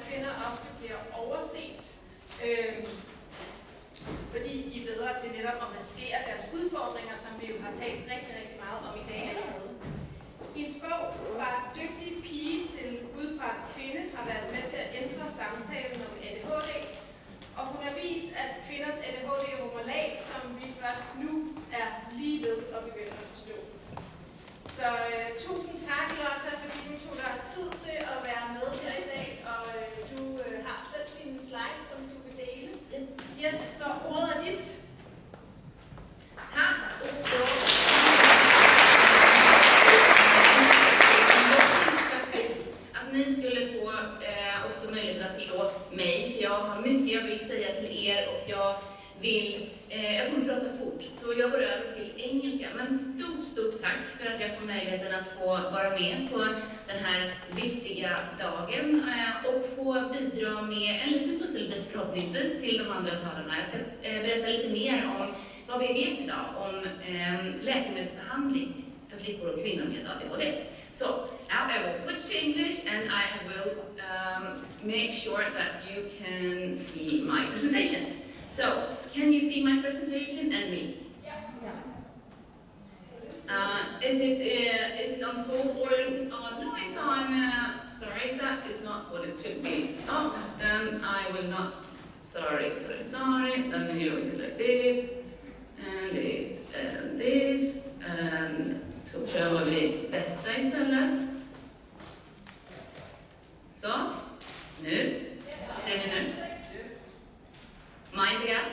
kvinder ofte bliver overset, fordi de er bedre til netop at maskere deres udfordringer, som vi jo har talt rigtig, rigtig meget om i dag allerede. Hendes bog fra dygtig pige til udbrændt kvinde har været med til at ændre samtalen om ADHD, og hun har vist, at kvinders ADHD rummer lag, som vi først nu er lige ved at begynde at forstå. Så tusind tak, Lotta, fordi du tog dig tid til at være med her i dag, og du har selv dine slides, som du vil dele. Yes, så ordet er dit. Tak. Att ni skulle få också möjlighet att förstå mig, för jag har mycket jag vill säga till er och jag kommer prata fort, så jag går över till engelska. Men stort tack för att jag får möjligheten att få vara med på den här viktiga dagen och få bidra med en liten pusselbit förhoppningsvis till de andra talarna. Jag ska berätta lite mer om vad vi vet idag om läkemedelsbehandling för flickor och kvinnor med ADHD. So now I will switch to English and I will make sure that you can see my presentation. So, can you see my presentation and me? Yes. Is it on full or is it on? No, it's on. Sorry, that is not what it should be. Stop. Then I will not. Sorry. Then we do it like this, and this, and this, and så prövar vi detta istället. Så, nu. Ser ni nu? Mind the gap?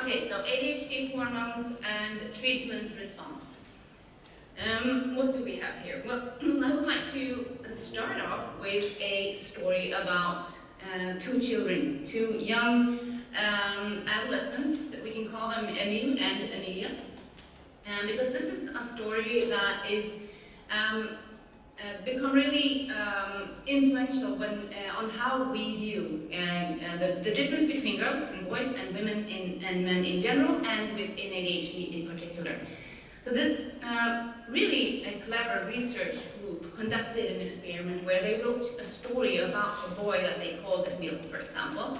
Okay, so ADHD hormones and treatment response. What do we have here? Well, I would like to start off with a story about two children, two young adolescents. We can call them Emil and Emilia. Because this is a story that is become really influential on how we view the difference between girls and boys and women and men in general, and within ADHD in particular. So this really clever research group conducted an experiment where they wrote a story about a boy that they called Emil, for example.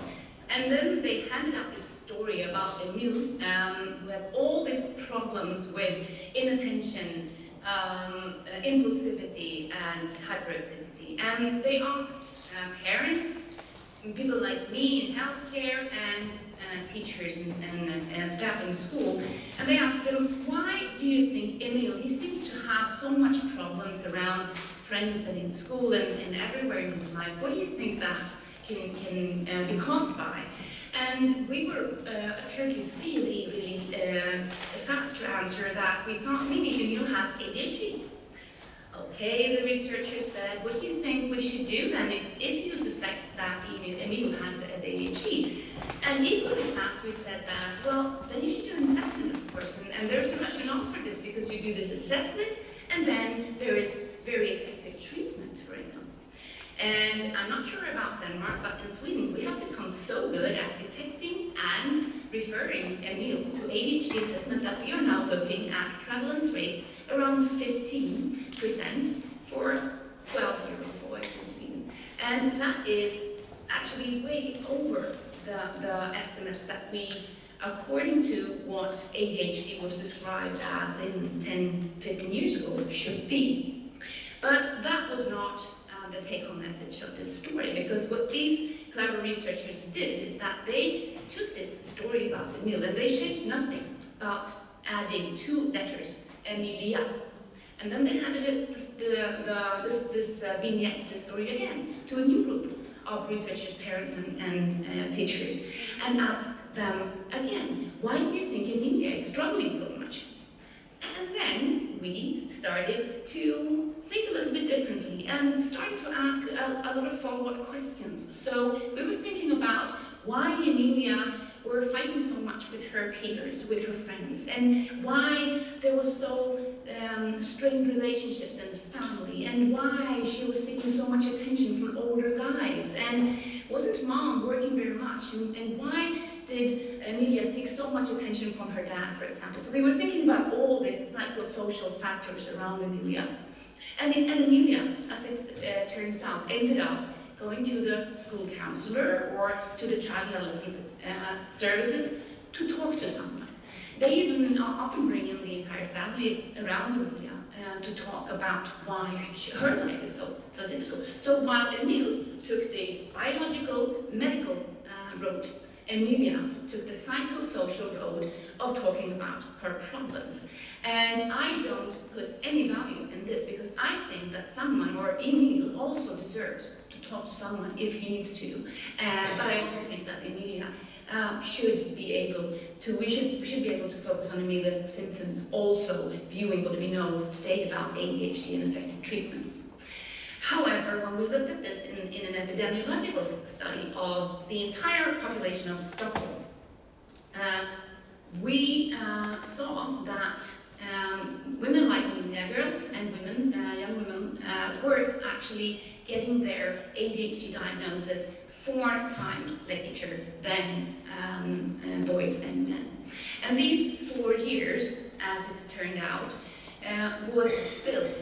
And then they handed out this story about Emil, who has all these problems with inattention, impulsivity and hyperactivity. And they asked parents, people like me in healthcare, and teachers and staff in school, and they asked them, why do you think Emil, he seems to have so much problems around friends and in school and everywhere in his life, what do you think that can be caused by? And we were apparently really fast to answer that. We thought maybe Emil has ADHD. Okay, the researchers said, what do you think we should do then if you suspect that Emil has ADHD? And equally fast we said that, well, then you should do an assessment, of course, and there's a rationale for this, because you do this assessment and then there is very effective treatment for Emil. And I'm not sure about Denmark, but in Sweden we have become so good at detecting and referring Emil to ADHD assessment that we are now looking at prevalence rates around 15% for 12-year-old boys in Sweden. And that is actually way over the estimates that we, according to what ADHD was described as in 10-15 years ago, should be. But that was not the take-home message of this story, because what these clever researchers did is that they took this story about Emil and they changed nothing about adding 2 letters, Emilia, and then they handed this vignette, this story again, to a new group of researchers, parents and teachers, and asked them again, why do you think Emilia is struggling so much? And then we started to think a little bit differently and started to ask a lot of follow-up questions. So we were thinking about why Emilia were fighting so much with her peers, with her friends, and why there was so strained relationships in the family, and why she was seeking so much attention from older guys, and wasn't mom working very much, and why did Emilia seek so much attention from her dad, for example. So we were thinking about all these psychosocial factors around Emilia. And Emilia, as it turns out, ended up going to the school counselor or to the child and adolescent services to talk to someone. They even often bring in the entire family around Emilia to talk about why her life is so difficult. So while Emil took the biological, medical road, Emilia took the psychosocial road of talking about her problems. And I don't put any value in this because I think that someone, or Emil, also deserves to talk to someone if he needs to. But I also think that Emilia should be able to, we should be able to focus on Emilia's symptoms, also viewing what we know today about ADHD and effective treatment. However, when we looked at this in an epidemiological study of the entire population of Stockholm, we saw that women like Emilia, girls and women, young women, were actually getting their ADHD diagnosis 4 times later than boys and men. And these 4 years, as it turned out, was filled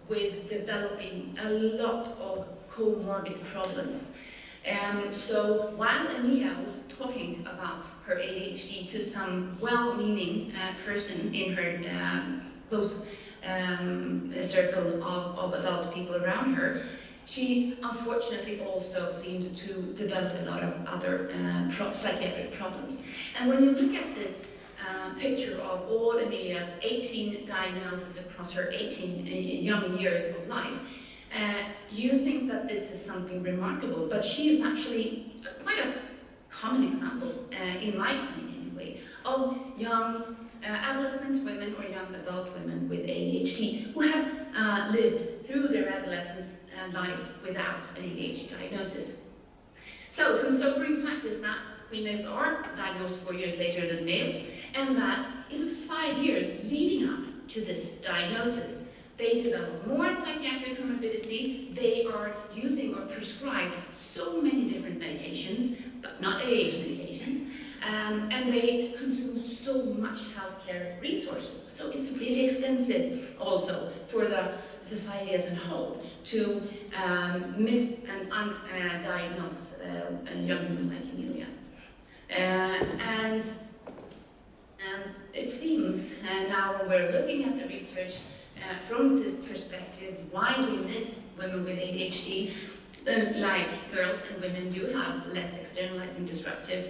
with developing a lot of comorbid problems. So while Emilia was talking about her ADHD to some well-meaning person in her close circle of adult people around her, she unfortunately also seemed to develop a lot of other psychiatric problems. And when you look at this picture of all Emilia's 18 diagnoses across her 18 young years of life, you think that this is something remarkable, but she is actually quite a common example, in my opinion anyway, of young adolescent women or young adult women with ADHD who have lived through their adolescence life without an ADHD diagnosis. So some sobering fact is that females are diagnosed 4 years later than males, and that in 5 years leading up to this diagnosis, they develop more psychiatric comorbidity, they are using or prescribed so many different medications, but not ADHD medications, and they consume so much healthcare resources. So it's really extensive also for the society as a whole to miss and undiagnose young women like Emilia. And it seems now when we're looking at the research from this perspective, why we miss women with ADHD, like girls and women do have less externalizing disruptive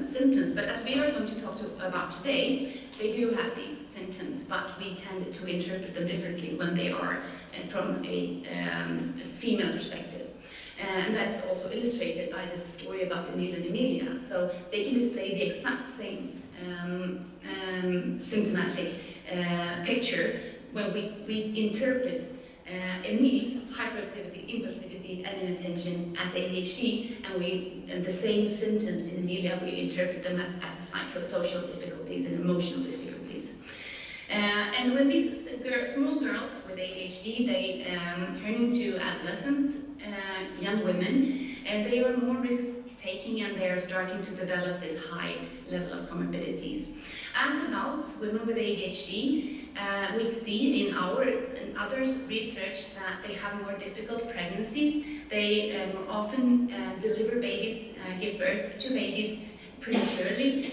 symptoms. But as we are going to talk about today, they do have these symptoms, but we tend to interpret them differently when they are from a female perspective. And that's also illustrated by this story about Emil and Emilia. So they can display the exact same symptomatic picture when we interpret Emil's hyperactivity, impulsivity, and inattention as ADHD, and the same symptoms in Emilia, we interpret them as psychosocial difficulties and emotional difficulties. And when these small girls with ADHD, they turn into adolescent young women, and they are more risk-taking, and they are starting to develop this high level of comorbidities. As adults, women with ADHD, we see in ours and others' research that they have more difficult pregnancies. They more often deliver babies, give birth to babies prematurely.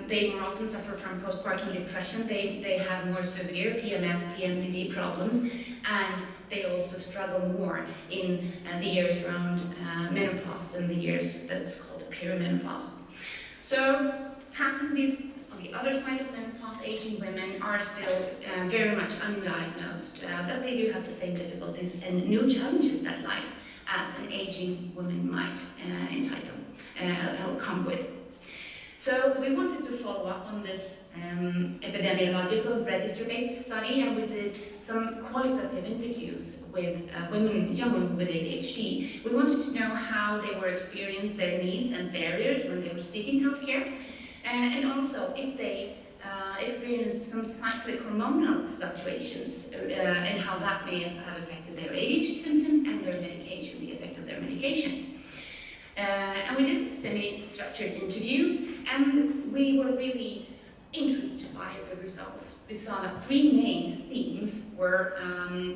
They more often suffer from postpartum depression. They have more severe PMS, PMDD problems, and they also struggle more in the years around menopause and the years that's called perimenopause. So passing these on the other side of menopause, aging women are still very much undiagnosed, that they do have the same difficulties and new challenges that life as an aging woman might come with. So we wanted to follow up on this epidemiological register-based study, and we did some qualitative interviews with young women with ADHD. We wanted to know how they were experiencing their needs and barriers when they were seeking healthcare, and also if they experienced some cyclic hormonal fluctuations and how that may have affected their ADHD symptoms and their medication, the effect of their medication. And we did semi-structured interviews, and we were really intrigued by the results. We saw that 3 main themes were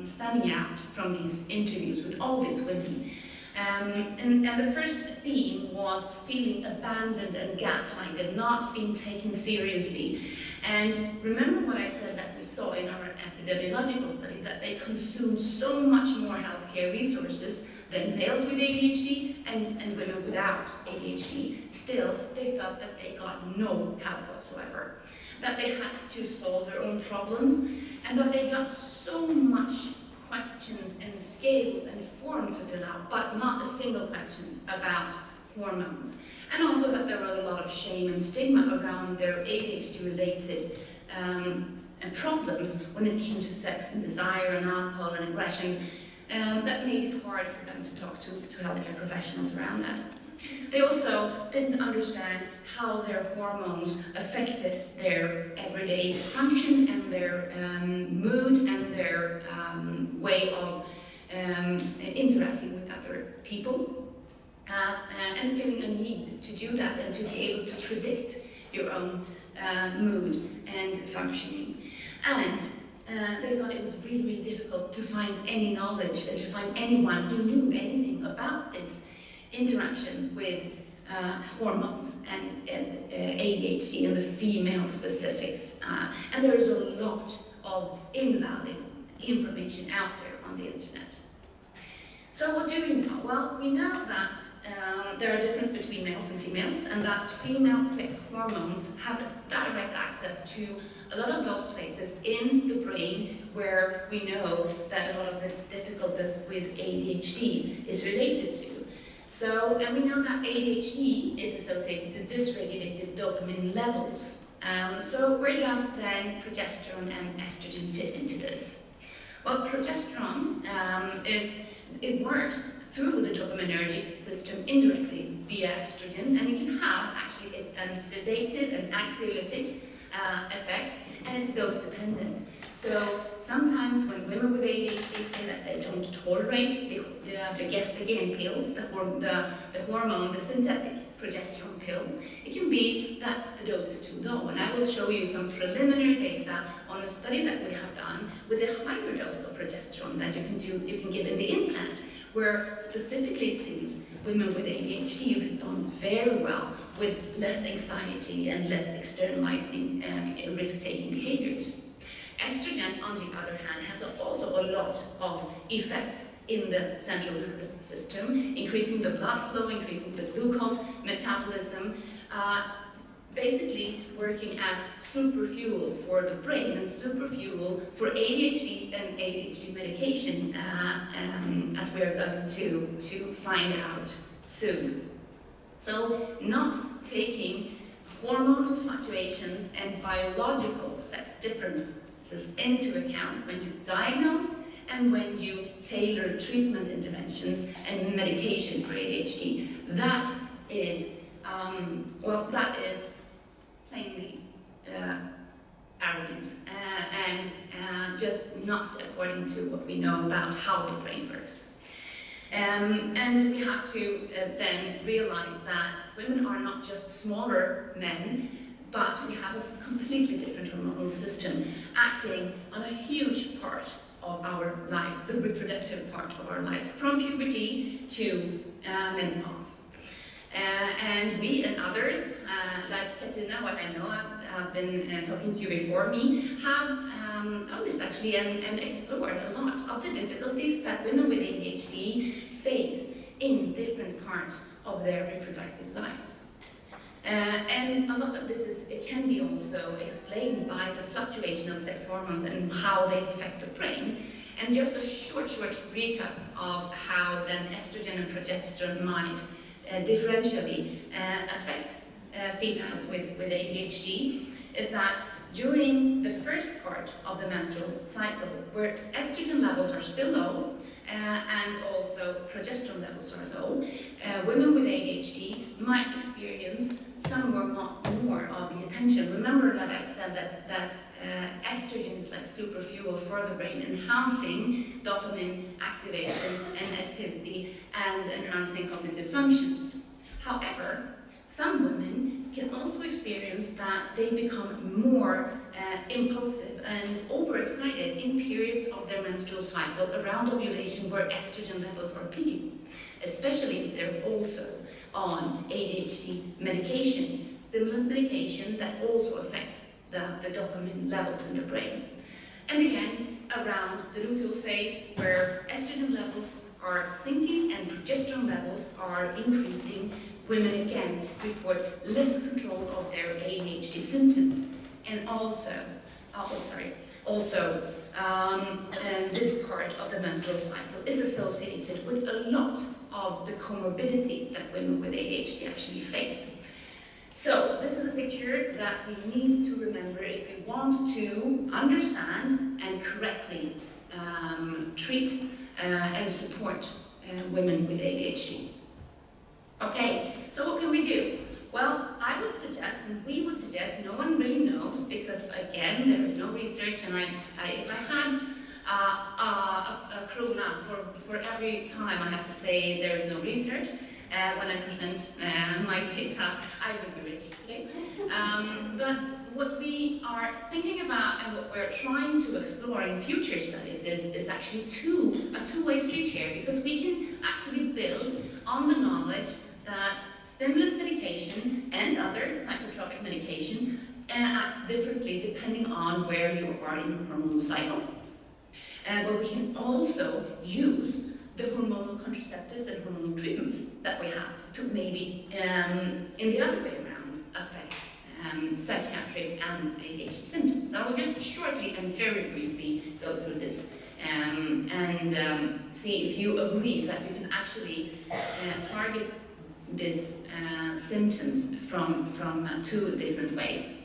standing out from these interviews with all these women. And the first theme was feeling abandoned and gaslighted, not being taken seriously. And remember what I said that we saw in our epidemiological study, that they consume so much more healthcare resources than males with ADHD and women without ADHD. Still, they felt that they got no help whatsoever, that they had to solve their own problems, and that they got so much questions and scales and forms to fill out, but not a single questions about hormones. And also that there was a lot of shame and stigma around their ADHD-related problems when it came to sex and desire and alcohol and aggression. That made it hard for them to talk to healthcare professionals around that. They also didn't understand how their hormones affected their everyday function and their mood and their way of interacting with other people, and feeling a need to do that and to be able to predict your own mood and functioning. And they thought it was really, really difficult to find any knowledge and to find anyone who knew anything about this interaction with hormones and ADHD and the female specifics. And there is a lot of invalid information out there on the internet. So what do we know? Well, we know that there are differences between males and females, and that female sex hormones have direct access to a lot of those places in the brain where we know that a lot of the difficulties with ADHD is related to. So, and we know that ADHD is associated to dysregulated dopamine levels. So where does then progesterone and estrogen fit into this? Well, progesterone it works through the dopaminergic system indirectly via estrogen, and it can have actually a sedative and anxiolytic effect, and it's dose dependent. So sometimes when women with ADHD say that they don't tolerate the gestagen pills, the hormone, the synthetic progesterone pill, it can be that the dose is too low. And I will show you some preliminary data on a study that we have done with a higher dose of progesterone that you can give in the implant, where specifically it seems women with ADHD respond very well with less anxiety and less externalizing risk-taking behaviors. Estrogen, on the other hand, has also a lot of effects in the central nervous system, increasing the blood flow, increasing the glucose metabolism, basically working as super fuel for the brain and super fuel for ADHD and ADHD medication, as we're going to find out soon. So not taking hormonal fluctuations and biological sex differences into account when you diagnose and when you tailor treatment interventions and medication for ADHD. That is, that is plainly arrogant and just not according to what we know about how the brain works. And we have to then realize that women are not just smaller men, but we have a completely different hormonal system acting on a huge part of our life, the reproductive part of our life, from puberty to menopause. And we and others, like Katina, what I know I've been talking to you before me, have published actually and explored a lot of the difficulties that women with ADHD face in different parts of their reproductive lives. And a lot of this can be also explained by the fluctuation of sex hormones and how they affect the brain. And just a short recap of how then estrogen and progesterone might differentially affect females with ADHD is that during the first part of the menstrual cycle, where estrogen levels are still low and also progesterone levels are low, women with ADHD might experience somewhere more of the attention. Remember that I said that estrogen is like super fuel for the brain, enhancing dopamine activation and activity and enhancing cognitive functions. However, some women can also experience that they become more impulsive and overexcited in periods of their menstrual cycle around ovulation where estrogen levels are peaking, especially if they're also on ADHD medication, stimulant medication that also affects the dopamine levels in the brain. And again, around the luteal phase, where estrogen levels are sinking and progesterone levels are increasing, women again report less control of their ADHD symptoms. And also, this part of the menstrual cycle is associated with a lot of the comorbidity that women with ADHD actually face. So this is a picture that we need to remember if we want to understand and correctly treat and support women with ADHD. Okay, so what can we do? Well, I would suggest, and we would suggest, no one really knows, because again, there is no research, and if I had a krona for every time I have to say there is no research, when I present my data, I would be rich today. But what we are thinking about and what we're trying to explore in future studies is actually a two-way street here, because we can actually build on the knowledge that stimulant medication and other psychotropic medication acts differently depending on where you are in the hormonal cycle. But we can also use the hormonal contraceptives and hormonal treatments that we have to maybe, in the other way around, affect psychiatric and ADHD symptoms. So I will just shortly and very briefly go through this and see if you agree that you can actually target these symptoms from two different ways.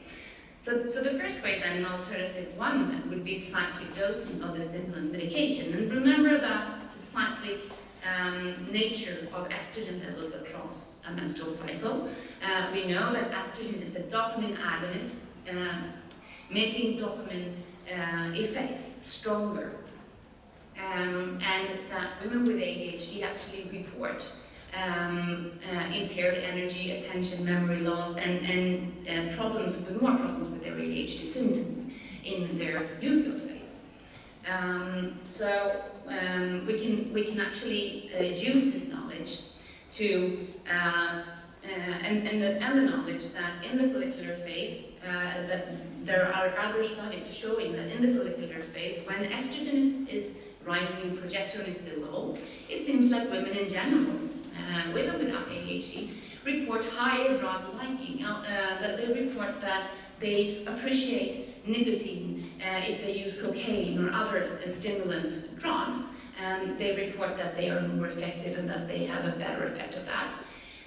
So the first way then, alternative one, would be cyclic dosing of the stimulant medication. And remember that the cyclic nature of estrogen levels across a menstrual cycle. We know that estrogen is a dopamine agonist, making dopamine effects stronger. And that women with ADHD actually report impaired energy, attention, memory loss, and more problems with their ADHD symptoms in their luteal phase. So we can actually use this knowledge to and the knowledge that in the follicular phase that there are other studies showing that in the follicular phase, when estrogen is rising and progesterone is still low, it seems like women in general, with or without ADHD, report higher drug liking. That they report that they appreciate nicotine if they use cocaine or other stimulant drugs. They report that they are more effective and that they have a better effect of that.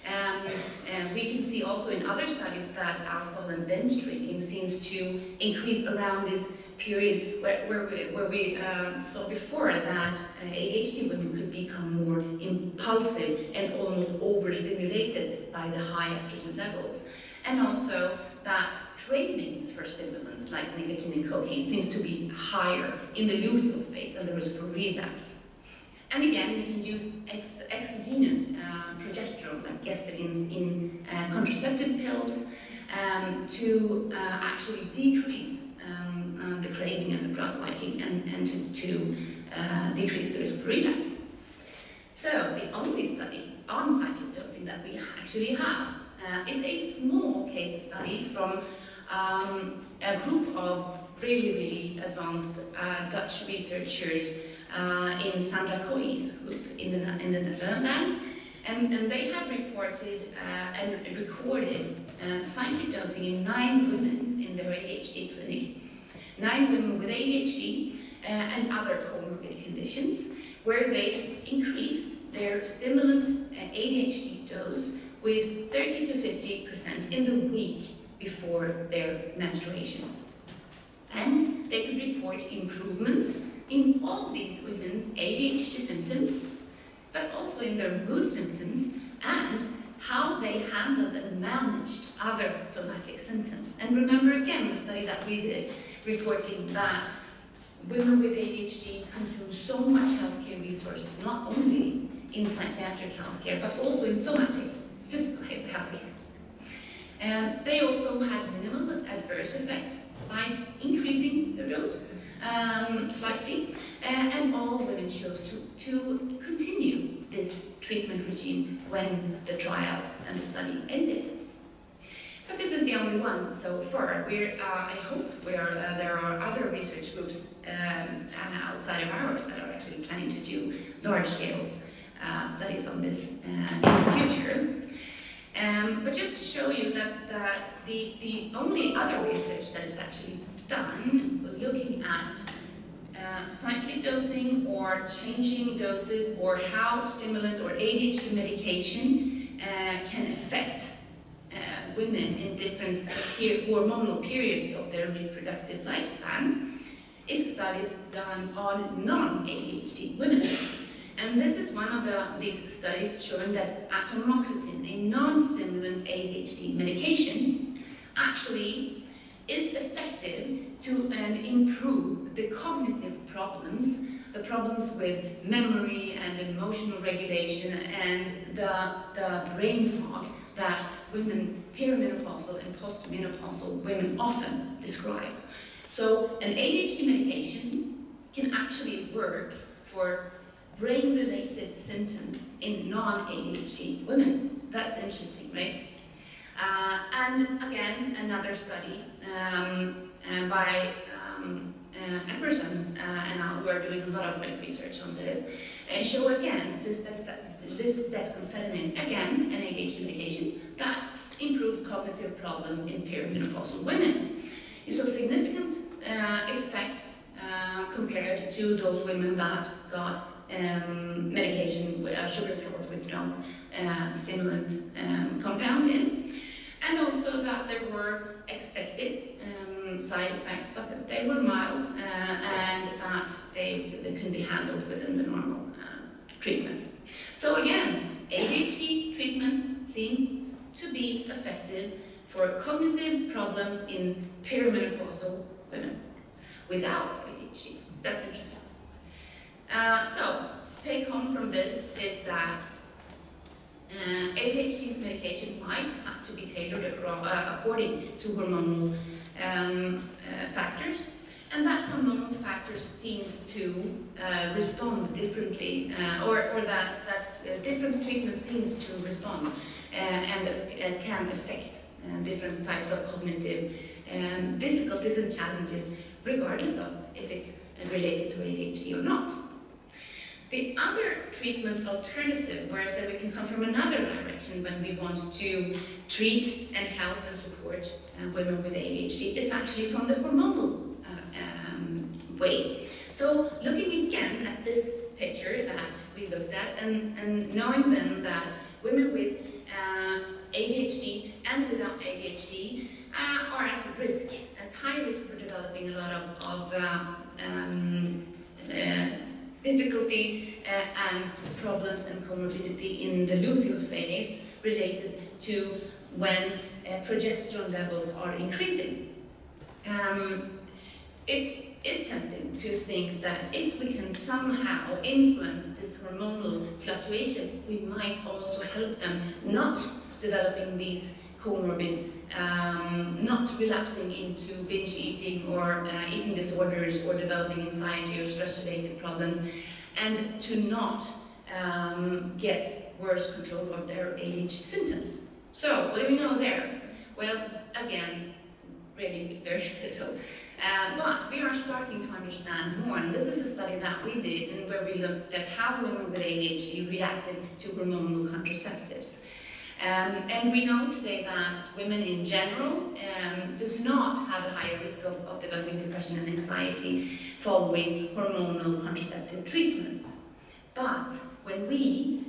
And we can see also in other studies that alcohol and binge drinking seems to increase around this period where we saw before that ADHD women could become more impulsive and almost overstimulated by the high estrogen levels. And also that cravings for stimulants like nicotine and cocaine seems to be higher in the luteal phase and the risk for relapse. And again, we can use exogenous progesterone, like gestalins in contraceptive pills, to actually decrease the craving and the drug liking and to decrease the risk for relapse. So the only study on cyclic dosing that we actually have is a small case study from a group of really advanced Dutch researchers in Sandra Coy's group in the Netherlands, and they have reported and recorded cyclic dosing in 9 women in their ADHD clinic, 9 women with ADHD and other comorbid conditions, where they increased their stimulant ADHD dose with 30 to 50% in the week before their menstruation. And they could report improvements in all these women's ADHD symptoms, but also in their mood symptoms and how they handled and managed other somatic symptoms. And remember again the study that we did, reporting that women with ADHD consume so much healthcare resources, not only in psychiatric healthcare, but also in somatic, physical healthcare. And they also had minimal adverse effects by increasing their dose slightly, and all women chose to continue this treatment regime when the trial and the study ended. But this is the only one so far. I hope there are other research groups outside of ours that are actually planning to do large-scale studies on this in the future. But just to show you that the only other research that is actually done looking at cyclic dosing or changing doses or how stimulant or ADHD medication can affect women in different hormonal periods of their reproductive lifespan is studies done on non-ADHD women. And this is one of these studies showing that atomoxetine, a non-stimulant ADHD medication, actually is effective to improve the cognitive problems, the problems with memory and emotional regulation and the brain fog that women, perimenopausal and postmenopausal women often describe. So an ADHD medication can actually work for brain-related symptoms in non-ADHD women. That's interesting, right? And again, another study by Emerson's and who are doing a lot of great research on this, show again this dexamphetamine, again an ADHD medication, that improves cognitive problems in perimenopausal women. You saw significant effects compared to those women that got medication with sugar pills with no stimulant compound in, and also that there were expected side effects, but that they were mild and that they can be handled within the normal treatment. So again, ADHD treatment seems to be effective for cognitive problems in perimenopausal women without ADHD. That's interesting. So, take home from this is that ADHD medication might have to be tailored according to hormonal factors, and that hormonal factors seems to respond differently, or that different treatment seems to respond and can affect different types of cognitive difficulties and challenges, regardless of if it's related to ADHD or not. The other treatment alternative, where so we can come from another direction when we want to treat and help and support women with ADHD, is actually from the hormonal way. So looking again at this picture that we looked at, and knowing then that women with ADHD and without ADHD are at high risk for developing a lot of difficulty and problems and comorbidity in the luteal phase related to when progesterone levels are increasing. It is tempting to think that if we can somehow influence this hormonal fluctuation, we might also help them not developing these comorbid, not relapsing into binge eating or eating disorders or developing anxiety or stress-related problems, and to not get worse control of their ADHD symptoms. So, what do we know there? Well, again, really very little. But we are starting to understand more, and this is a study that we did and where we looked at how women with ADHD reacted to hormonal contraceptives. And we know today that women in general does not have a higher risk of developing depression and anxiety following hormonal contraceptive treatments. But when we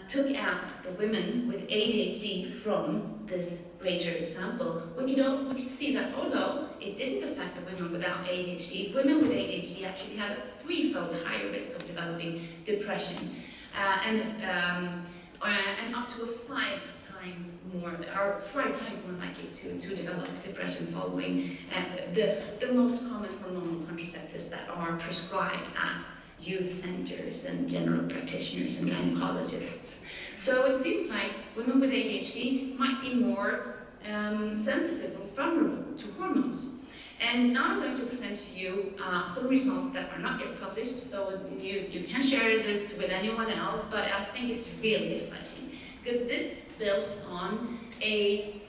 took out the women with ADHD from this greater example, we could see that although it didn't affect the women without ADHD, women with ADHD actually had a threefold higher risk of developing depression, and up to 5 times more likely to develop depression following the most common hormonal contraceptives that are prescribed at youth centers and general practitioners and gynecologists. So it seems like women with ADHD might be more sensitive or vulnerable to hormones. And now I'm going to present to you some results that are not yet published, so you can share this with anyone else, but I think it's really exciting, because this builds on a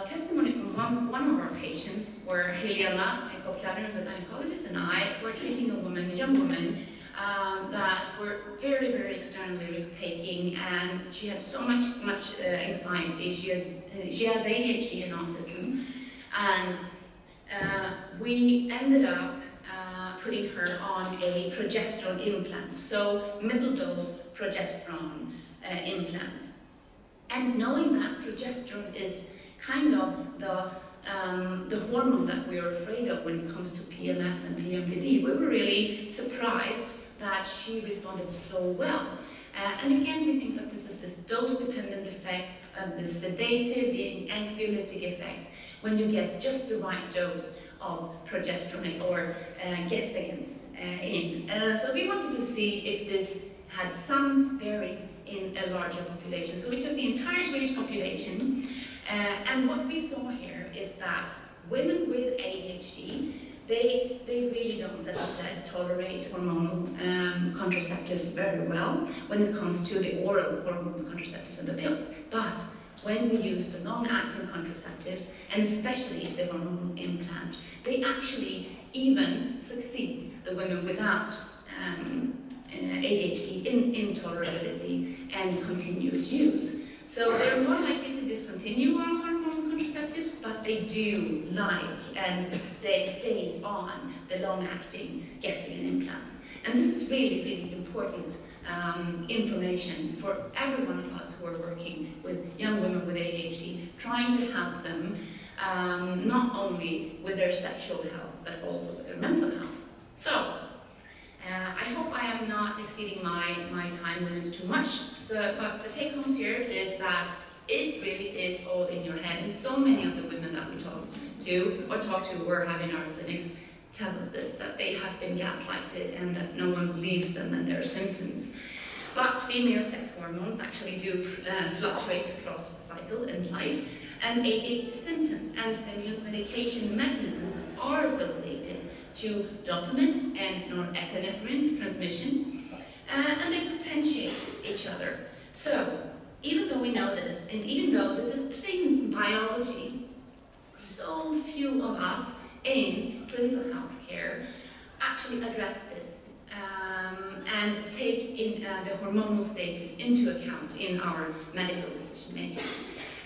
testimony from one of our patients, where Helena, who's a gynecologist, and I were treating a young woman, that were very, very externally risk-taking, and she had so much anxiety. She has ADHD and autism, and we ended up putting her on a progesterone implant, so middle dose progesterone implant. And knowing that progesterone is kind of the hormone that we are afraid of when it comes to PMS and PMDD, we were really surprised that she responded so well. And again, we think that this is this dose-dependent effect of the sedative, the anxiolytic effect, when you get just the right dose of progesterone or gestagens in. So we wanted to see if this had some bearing in a larger population. So we took the entire Swedish population, and what we saw here is that women with ADHD, they really don't, as I said, tolerate hormonal contraceptives very well when it comes to the oral hormonal contraceptives and the pills. But when we use the long-acting contraceptives, and especially the hormonal implant, they actually even succeed, the women without ADHD, in tolerability and continuous use. So they're more likely to discontinue oral hormonal contraceptives, but they do like and stay on the long-acting gestagen implants. And this is really, really important information for every one of us who are working with young women with ADHD, trying to help them not only with their sexual health, but also with their mental health. So, I hope I am not exceeding my time limits too much, but the take home here is that it really is all in your head, and so many of the women that we talk to or have in our clinics tell us this, that they have been gaslighted and that no one believes them and their symptoms. But female sex hormones actually do fluctuate across the cycle in life, and ADHD symptoms and stimulant medication mechanisms are associated to dopamine and norepinephrine transmission, and they potentiate each other. So, even though we know this, and even though this is plain biology, so few of us in clinical healthcare actually address this and take in the hormonal status into account in our medical decision making.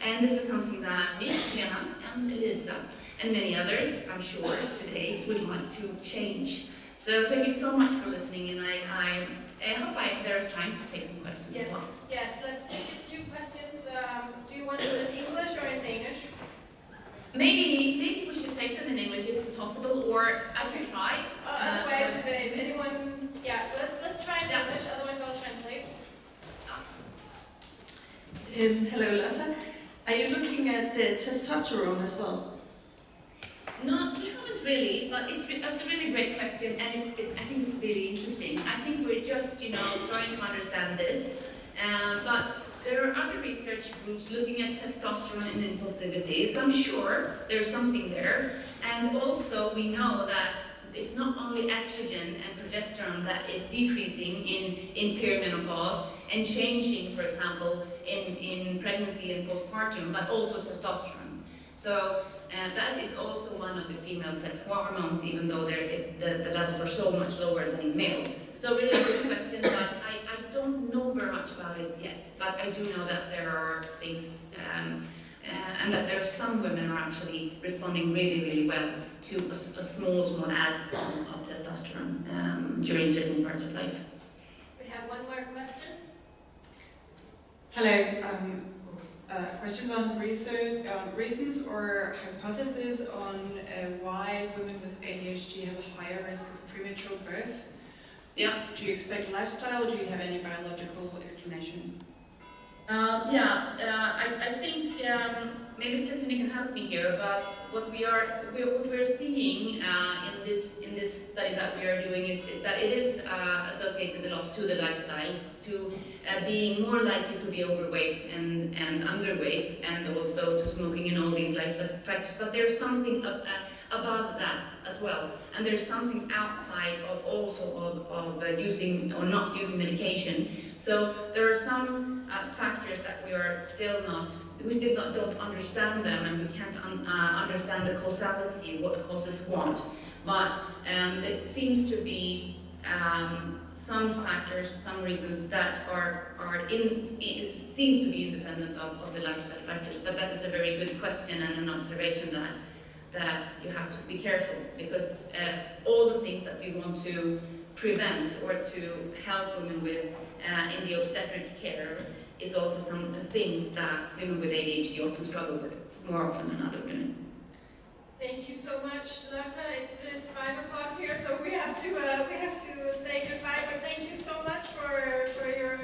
And this is something that me, Lena, and Elisa, and many others, I'm sure, today would like to change. So thank you so much for listening, and I hope there's time to take some questions as well. Yes, let's take a few questions. Do you want to do it in English or in Danish? Maybe we should take them in English if it's possible, or I can try. Otherwise, if anyone, let's try in English, otherwise I'll translate. Hello, Lotta. Are you looking at the testosterone as well? No, we haven't really, but that's a really great question, and I think it's really interesting. I think we're just, trying to understand this, but there are other research groups looking at testosterone and impulsivity, so I'm sure there's something there. And also, we know that it's not only estrogen and progesterone that is decreasing in perimenopause and changing, for example, in pregnancy and postpartum, but also testosterone. So that is also one of the female sex hormones, even though the levels are so much lower than in males. So really good question, but I don't know very much about it yet. But I do know that there are things, and that there are some women are actually responding really, really well to a small add of testosterone during certain parts of life. We have one more question. Hello. Questions on research, reasons or hypotheses on why women with ADHD have a higher risk of premature birth? Yeah. Do you expect lifestyle, or do you have any biological explanation? I think maybe Katrina can help me here. But what we're seeing in this study that we are doing is that it is associated a lot to the lifestyles, to being more likely to be overweight and underweight, and also to smoking and all these lifestyle factors. But there's something above that as well. And there's something outside of also of using or not using medication. So there are some factors that we still don't understand them, and we can't understand the causality, what causes what. But it seems to be some factors, some reasons that it seems to be independent of the lifestyle factors. But that is a very good question and an observation that you have to be careful, because all the things that we want to prevent or to help women with in the obstetric care is also some things that women with ADHD often struggle with more often than other women. Thank you so much, Lotta. It's 5 o'clock here, so we have to say goodbye. But thank you so much for your